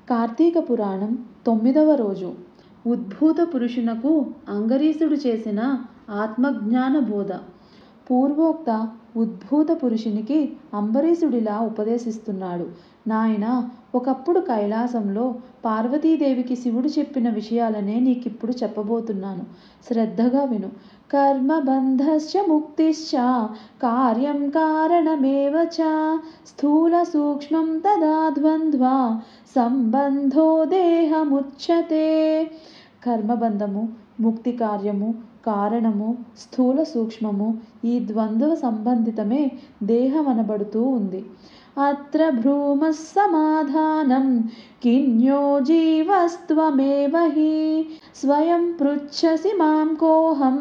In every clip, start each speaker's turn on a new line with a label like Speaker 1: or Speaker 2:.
Speaker 1: కార్తీక పురాణం 9వ రోజు. ఉద్భూత పురుషునకు అంగరీషుడు చేసిన ఆత్మజ్ఞాన బోధ. పూర్వోక్త ఉద్భూత పురుషునికి అంబరీషుడిలా ఉపదేశిస్తున్నాడు. నాయనా, ఒకప్పుడు కైలాసంలో పార్వతీదేవికి శివుడు చెప్పిన విషయాలనే నీకిప్పుడు చెప్పబోతున్నాను. శ్రద్ధగా విను. కర్మబంధశ్చ ముక్తిశ్చ కార్యం కారణమేవ చ స్థూల సూక్ష్మం తదా ద్వంద్వ సంబంధో దేహముచ్యతే. కర్మబంధము, ముక్తి కార్యము, కారణము, స్థూల సూక్ష్మము, ఈ ద్వంద్వ సంబంధితమే దేహమనబడుతూ ఉంది. అత్ర భ్రూమః సమాధానం కిన్యో జీవస్త్వమేవ హి స్వయం పృచ్ఛసి మాం కోహం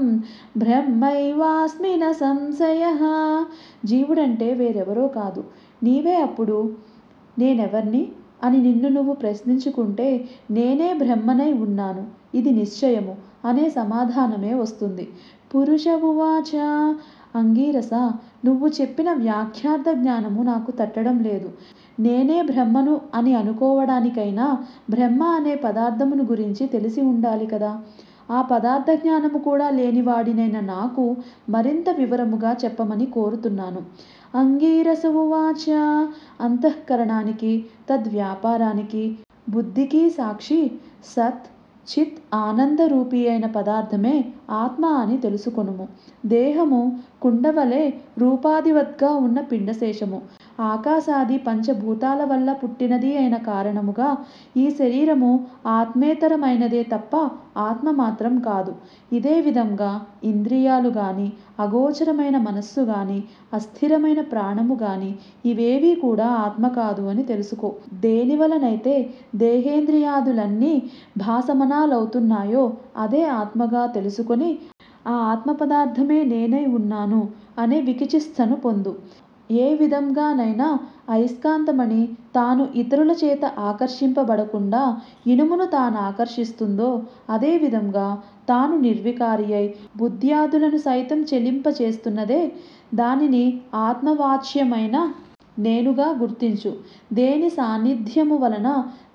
Speaker 1: బ్రహ్మైవాస్మి న సంశయః. జీవుడంటే వేరెవరో కాదు, నీవే. అప్పుడు నేనెవర్ని అని నిన్ను నువ్వు ప్రశ్నించుకుంటే నేనే బ్రహ్మనై ఉన్నాను, ఇది నిశ్చయము అనే సమాధానమే వస్తుంది. పురుష ఉవాచ. అంగీరస, నువ్వు చెప్పిన వ్యాఖ్యార్థ జ్ఞానము నాకు తట్టడం లేదు. నేనే బ్రహ్మను అని అనుకోవడానికైనా బ్రహ్మ అనే పదార్థమును గురించి తెలిసి ఉండాలి కదా. ఆ పదార్థ జ్ఞానము కూడా లేనివాడినైన నాకు మరింత వివరముగా చెప్పమని కోరుతున్నాను. అంగీరస ఉవాచ. అంతఃకరణానికి, తద్వ్యాపారానికి, బుద్ధికి సాక్షి సత్ చిత్ ఆనందరూపి అయిన పదార్థమే ఆత్మ అని తెలుసుకొనుము. దేహము కుండవలే రూపాధివత్గా ఉన్న పిండశేషము. ఆకాశాది పంచభూతాల వల్ల పుట్టినది అయిన కారణముగా ఈ శరీరము ఆత్మేతరమైనదే తప్ప ఆత్మ మాత్రం కాదు. ఇదే విధంగా ఇంద్రియాలు గాని, అగోచరమైన మనస్సు గాని, అస్థిరమైన ప్రాణము గాని ఇవేవీ కూడా ఆత్మ కాదు అని తెలుసుకో. దేనివలనైతే దేహేంద్రియాదులన్నీ భాసమనాలవుతున్నాయో అదే ఆత్మగా తెలుసుకొని ఆ ఆత్మ పదార్థమే నేనై ఉన్నాను అనే వికిచిస్తను పొందు. ఏ విధంగానైనా అయస్కాంతమణి తాను ఇతరుల చేత ఆకర్షింపబడకుండా ఇనుమును తాను ఆకర్షిస్తుందో అదే విధంగా తాను నిర్వికారి అయి బుద్ధ్యాదులను సైతం చెలింపచేస్తున్నదే దానిని ఆత్మవాచ్యమైన నేనుగా గుర్తించు. దేని సాన్నిధ్యము వలన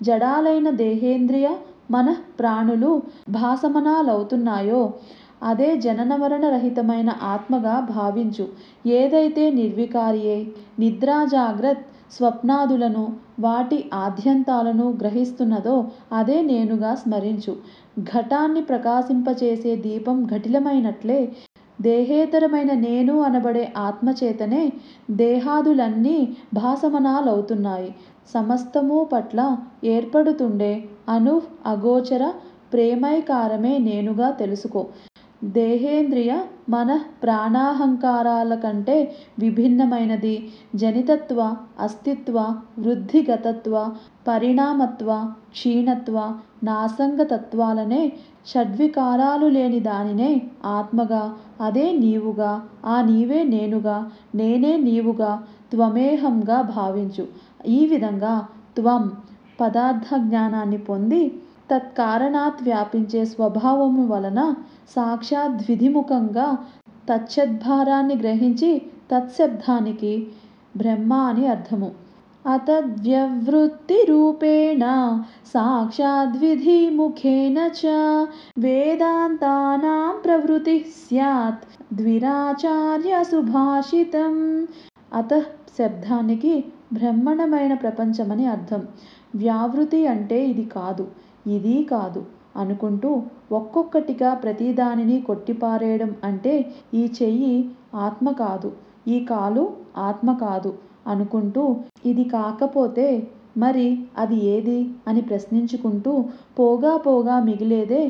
Speaker 1: జడాలైన దేహేంద్రియ మనః ప్రాణులు భాసమనాలవుతున్నాయో అదే జనన మరణ రహితమైన ఆత్మగా భావించు. ఏదైతే నిర్వికారి అయి నిద్రాజాగ్రత్ స్వప్నాదులను వాటి ఆద్యంతాలను గ్రహిస్తున్నదో అదే నేనుగా స్మరించు. ఘటాన్ని ప్రకాశింపచేసే దీపం ఘటిలమైనట్లే దేహేతరమైన నేను అనబడే ఆత్మచేతనే దేహాదులన్నీ భాసమనాలవుతున్నాయి. సమస్తము పట్ల ఏర్పడుతుండే అను అగోచర ప్రేమైకారమే నేనుగా తెలుసుకో. దేహేంద్రియ మనః ప్రాణాహంకారాల కంటే విభిన్నమైనది జనితత్వ, అస్తిత్వ, వృద్ధిగతత్వ, పరిణామత్వ, క్షీణత్వ, నాసంగతత్వాలనే షడ్వికారాలు లేని దానినే ఆత్మగా, అదే నీవుగా, ఆ నీవే నేనుగా, నేనే నీవుగా, త్వమేహంగా భావించు. ఈ విధంగా త్వం పదార్థ జ్ఞానాన్ని పొంది తత్కారణాత్ వ్యాపించే స్వభావము వలన సాక్షాద్విధిముఖంగా తచ్చద్భారాన్ని గ్రహించి తత్శబ్దానికి బ్రహ్మ అని అర్థము. అతద్వ్యవృత్తి రూపేణ సాక్షాద్విధిముఖేన చ వేదాంతానాం ప్రవృత్తి స్యాత్ ద్విరాచార్య సుభాషితం. అతః శబ్దానికి బ్రహ్మణమైన ప్రపంచమని అర్థం. వ్యావృతి అంటే ఇది కాదు, ఇది కాదు అనుకుంటూ ఒక్కొక్కటిగా ప్రతిదానిని కొట్టిపారేయడం అంటే ఈ చెయ్యి ఆత్మ కాదు, ఈ కాలు ఆత్మ కాదు అనుకుంటూ ఇది కాకపోతే మరి అది ఏది అని ప్రశ్నించుకుంటూ పోగా పోగా మిగిలేదే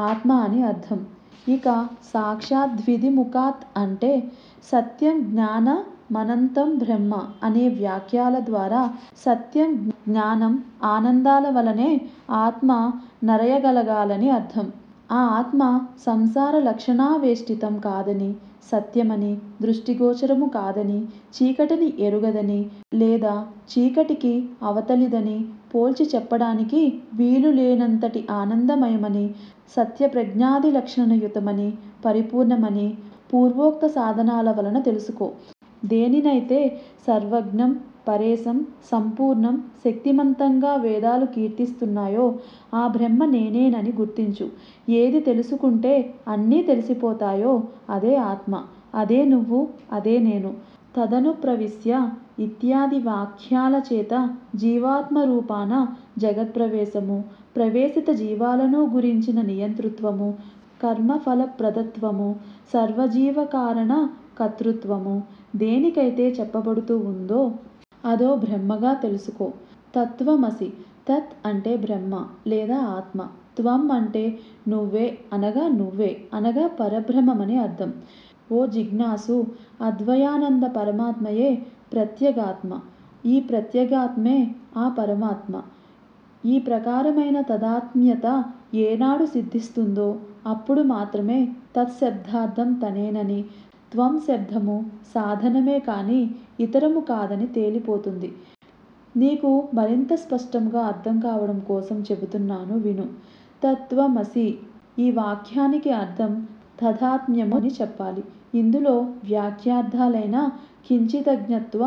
Speaker 1: ఆత్మ అని అర్థం. ఇక సాక్షాద్విధిముఖాత్ అంటే సత్యం జ్ఞాన మనంతం బ్రహ్మ అనే వాక్యాల ద్వారా సత్యం జ్ఞానం ఆనందాల వలనే ఆత్మ నరయగలగాలని అర్థం. ఆ ఆత్మ సంసార లక్షణావేష్టితం కాదని, సత్యమని, దృష్టిగోచరము కాదని, చీకటిని ఎరుగదని లేదా చీకటికి అవతలిదని పోల్చి చెప్పడానికి వీలు లేనంతటి ఆనందమయమని, సత్యప్రజ్ఞాది లక్షణయుతమని, పరిపూర్ణమని పూర్వోక్త సాధనాల వలన తెలుసుకో. దేనినైతే సర్వజ్ఞం పరేశం, సంపూర్ణం, శక్తిమంతంగా వేదాలు కీర్తిస్తున్నాయో ఆ బ్రహ్మ నేనేనని గుర్తించు. ఏది తెలుసుకుంటే అన్నీ తెలిసిపోతాయో అదే ఆత్మ, అదే నువ్వు, అదే నేను. తదను ప్రవిశ్య ఇత్యాది వాక్యాల చేత జీవాత్మ రూపాన జగత్ప్రవేశము, ప్రవేశిత జీవాలను గురించిన నియంతృత్వము, కర్మఫలప్రదత్వము, సర్వజీవకారణ కర్తృత్వము దేనికైతే చెప్పబడుతూ ఉందో అదో బ్రహ్మగా తెలుసుకో. తత్వమసి, తత్ అంటే బ్రహ్మ లేదా ఆత్మ, త్వం అంటే నువ్వే అనగా పరబ్రహ్మమని అర్థం. ఓ జిజ్ఞాసు, అద్వయానంద పరమాత్మయే ప్రత్యేగాత్మ. ఈ ప్రత్యేగాత్మే ఆ పరమాత్మ. ఈ ప్రకారమైన తదాత్మ్యత ఏనాడు సిద్ధిస్తుందో అప్పుడు మాత్రమే తత్శబ్దార్థం తనేనని, త్వం శబ్దము సాధనమే కానీ ఇతరము కాదని తేలిపోతుంది. నీకు మరింత స్పష్టంగా అర్థం కావడం కోసం చెబుతున్నాను విను. తత్వమసి ఈ వాక్యానికి అర్థం తదాత్మ్యము అని చెప్పాలి. ఇందులో వ్యాఖ్యార్థాలైన కించితజ్ఞత్వ,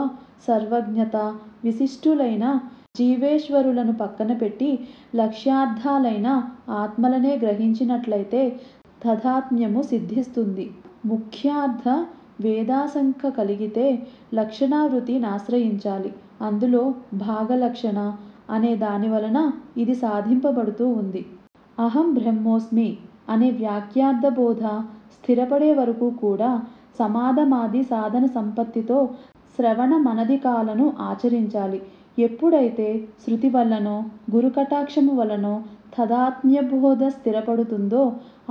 Speaker 1: సర్వజ్ఞత, విశిష్టులైన జీవేశ్వరులను పక్కన పెట్టి లక్ష్యార్థాలైన ఆత్మలనే గ్రహించినట్లయితే తదాత్మ్యము సిద్ధిస్తుంది. ముఖ్యార్థ వేదాశంక కలిగితే లక్షణావృత్తిని ఆశ్రయించాలి. అందులో భాగలక్షణ అనే దాని వలన ఇది సాధింపబడుతూ ఉంది. అహం బ్రహ్మోస్మి అనే వ్యాఖ్యార్థ బోధ స్థిరపడే వరకు కూడా సమాధమాది సాధన సంపత్తితో శ్రవణ మనదికాలను ఆచరించాలి. ఎప్పుడైతే శృతి వల్లనో గురుకటాక్షము వలనో తదాత్మ్యబోధ స్థిరపడుతుందో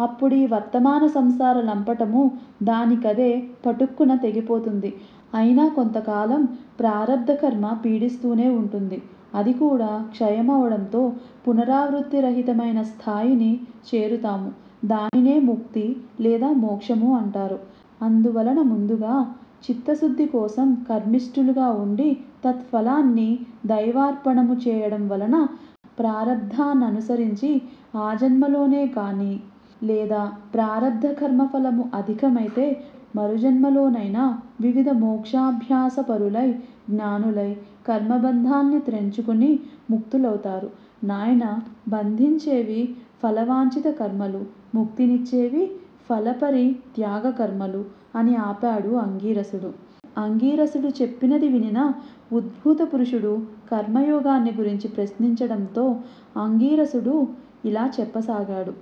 Speaker 1: అప్పుడీ వర్తమాన సంసార లంపటము దానికదే పటుక్కున తెగిపోతుంది. అయినా కొంతకాలం ప్రారబ్ధ కర్మ పీడిస్తూనే ఉంటుంది. అది కూడా క్షయమవడంతో పునరావృత్తి రహితమైన స్థాయిని చేరుతాము. దానినే ముక్తి లేదా మోక్షము అంటారు. అందువలన ముందుగా చిత్తశుద్ధి కోసం కర్మిష్ఠులుగా ఉండి తత్ఫలాన్ని దైవార్పణము చేయడం వలన ప్రారబ్ధాన్ననుసరించి ఆ జన్మలోనే కానీ లేదా ప్రారబ్ధ కర్మఫలము అధికమైతే మరుజన్మలోనైనా వివిధ మోక్షాభ్యాస పరులై జ్ఞానులై కర్మబంధాన్ని త్రెంచుకుని ముక్తులవుతారు. నాయన, బంధించేవి ఫలవాంఛిత కర్మలు, ముక్తినిచ్చేవి ఫలపరి త్యాగ కర్మలు అని ఆపాడు అంగీరసుడు. అంగీరసుడు చెప్పినది వినిన ఉద్భూత పురుషుడు కర్మయోగాన్ని గురించి ప్రశ్నించడంతో అంగీరసుడు ఇలా చెప్పసాగాడు.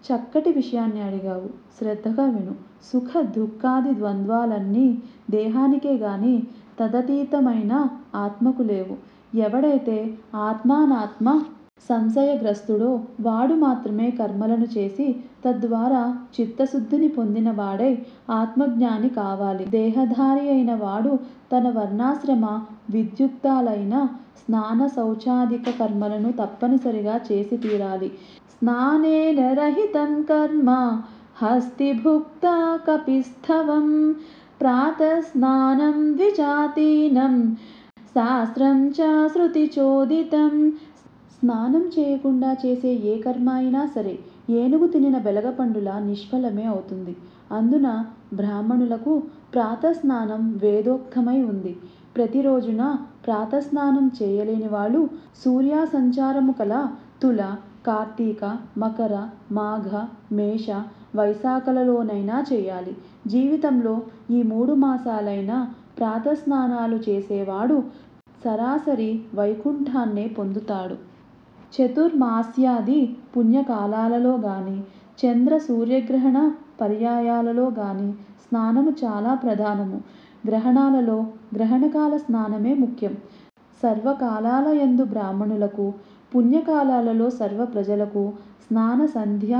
Speaker 1: చక్కటి విషయాన్ని అడిగావు, శ్రద్ధగా విను. సుఖ దుఃఖాది ద్వంద్వాలన్నీ దేహానికే గాని తదతీతమైన ఆత్మకు లేవు. ఎవడైతే ఆత్మానాత్మ సంశయగ్రస్తుడో వాడు మాత్రమే కర్మలను చేసి తద్వారా చిత్తశుద్ధిని పొందిన వాడై ఆత్మజ్ఞాని కావాలి. దేహధారి అయిన వాడు తన వర్ణాశ్రమ విద్యుక్తాలైన స్నాన శౌచాదిక కర్మలను తప్పనిసరిగా చేసి తీరాలి. స్నానేన రహితం కర్మ హస్తిభుక్త కపిస్థవం ప్రాతస్నానం ద్విజాతీనం శాస్త్రం చ శృతిచోదితం. స్నానం చేయకుండా చేసే ఏ కర్మ అయినా సరే ఏనుగు తినిన బెలగపండులా నిష్ఫలమే అవుతుంది. అందున బ్రాహ్మణులకు ప్రాతస్నానం వేదోక్తమై ఉంది. ప్రతిరోజున ప్రాతస్నానం చేయలేని వాళ్ళు సూర్యసంచారము కల తుల, కార్తీక, మకర, మాఘ, మేష, వైశాఖలలోనైనా చేయాలి. జీవితంలో ఈ 3 మాసాలైనా ప్రాతస్నానాలు చేసేవాడు సరాసరి వైకుంఠాన్నే పొందుతాడు. చతుర్మాస్యాది పుణ్యకాలాలలో గాని చంద్ర సూర్యగ్రహణ పర్యాయాలలో గాని స్నానము చాలా ప్రధానము. గ్రహణాలలో గ్రహణకాల స్నానమే ముఖ్యం. సర్వకాలాల యందు బ్రాహ్మణులకు, పుణ్యకాలాలలో సర్వ ప్రజలకు స్నాన సంధ్య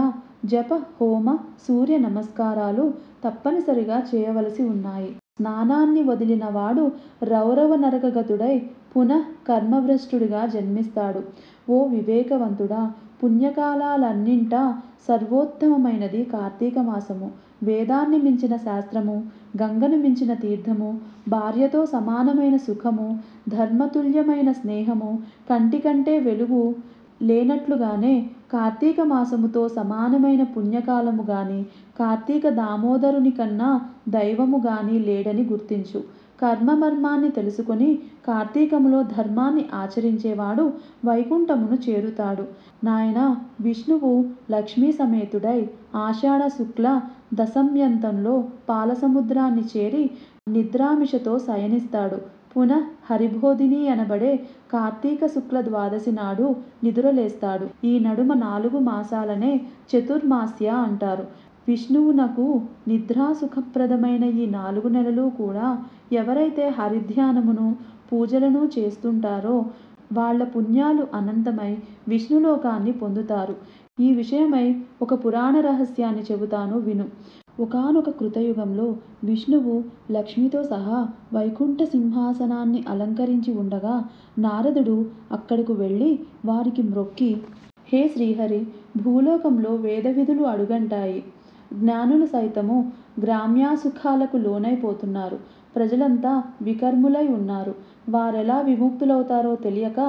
Speaker 1: జప హోమ సూర్య నమస్కారాలు తప్పనిసరిగా చేయవలసి ఉన్నాయి. స్నానాన్ని వదిలిన వాడు రౌరవ నరకగతుడై పునః కర్మభ్రష్టుడిగా జన్మిస్తాడు. ఓ వివేకవంతుడా, పుణ్యకాలాలన్నింటా సర్వోత్తమమైనది కార్తీక మాసము. వేదాన్ని మించిన శాస్త్రము, గంగను మించిన తీర్థము, భార్యతో సమానమైన సుఖము, ధర్మతుల్యమైన స్నేహము, కంటికంటే వెలుగు లేనట్లుగానే కార్తీక మాసముతో సమానమైన పుణ్యకాలము గాని కార్తీక దామోదరుని కన్నా దైవము గాని లేడని గుర్తించు. కర్మమర్మాన్ని తెలుసుకొని కార్తీకములో ధర్మాన్ని ఆచరించేవాడు వైకుంఠమును చేరుతాడు. నాయనా, విష్ణువు లక్ష్మీ సమేతుడై ఆషాఢ శుక్ల దశమ్యంతంలో పాలసముద్రాన్ని చేరి నిద్రామిషతో శయనిస్తాడు. పునః హరిబోధిని అనబడే కార్తీక శుక్ల ద్వాదశి నాడు నిదురలేస్తాడు. ఈ నడుమ 4 మాసాలనే చతుర్మాస్య అంటారు. విష్ణువునకు నిద్రాసుఖప్రదమైన ఈ 4 నెలలు కూడా ఎవరైతే హరిధ్యానమును పూజలను చేస్తుంటారో వాళ్ళ పుణ్యాలు అనంతమై విష్ణులోకాన్ని పొందుతారు. ఈ విషయమై ఒక పురాణ రహస్యాన్ని చెబుతాను విను. ఒకానొక కృతయుగంలో విష్ణువు లక్ష్మితో సహా వైకుంఠ సింహాసనాన్ని అలంకరించి ఉండగా నారదుడు అక్కడకు వెళ్ళి వారికి మ్రొక్కి, హే శ్రీహరి, భూలోకంలో వేదవిధులు అడుగంటాయి. జ్ఞానులు సైతము గ్రామ్యాసుఖాలకు లోనైపోతున్నారు. ప్రజలంతా వికర్ములై ఉన్నారు. వారెలా విముక్తులవుతారో తెలియక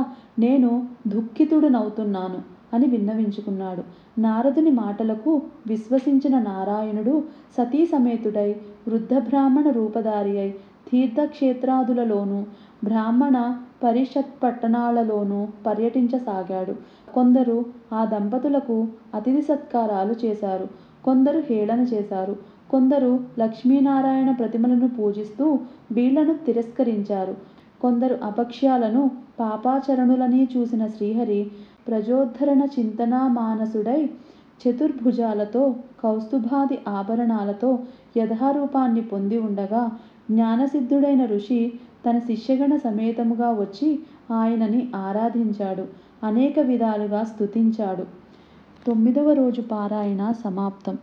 Speaker 1: నేను దుఃఖితుడునవుతున్నాను అని విన్నవించుకున్నాడు. నారదుని మాటలకు విశ్వసించిన నారాయణుడు సతీ సమేతుడై వృద్ధ బ్రాహ్మణ రూపధారి అయి తీర్థక్షేత్రాదులలోనూ బ్రాహ్మణ పరిషత్ పట్టణాలలోనూ పర్యటించసాగాడు. కొందరు ఆ దంపతులకు అతిథి సత్కారాలు చేశారు. కొందరు హేళన చేశారు. కొందరు లక్ష్మీనారాయణ ప్రతిమలను పూజిస్తూ వీళ్లను తిరస్కరించారు. కొందరు అపక్ష్యాలను పాపాచరణులని చూసిన శ్రీహరి ప్రజోద్ధరణ చింతనా మానసుడై చతుర్భుజాలతో కౌస్తుభాది ఆభరణాలతో యథారూపాన్ని పొంది ఉండగా జ్ఞానసిద్ధుడైన ఋషి తన శిష్యగణ సమేతముగా వచ్చి ఆయనని ఆరాధించాడు. అనేక విధాలుగా స్తుతించాడు. 9వ రోజు పారాయణ సమాప్తం.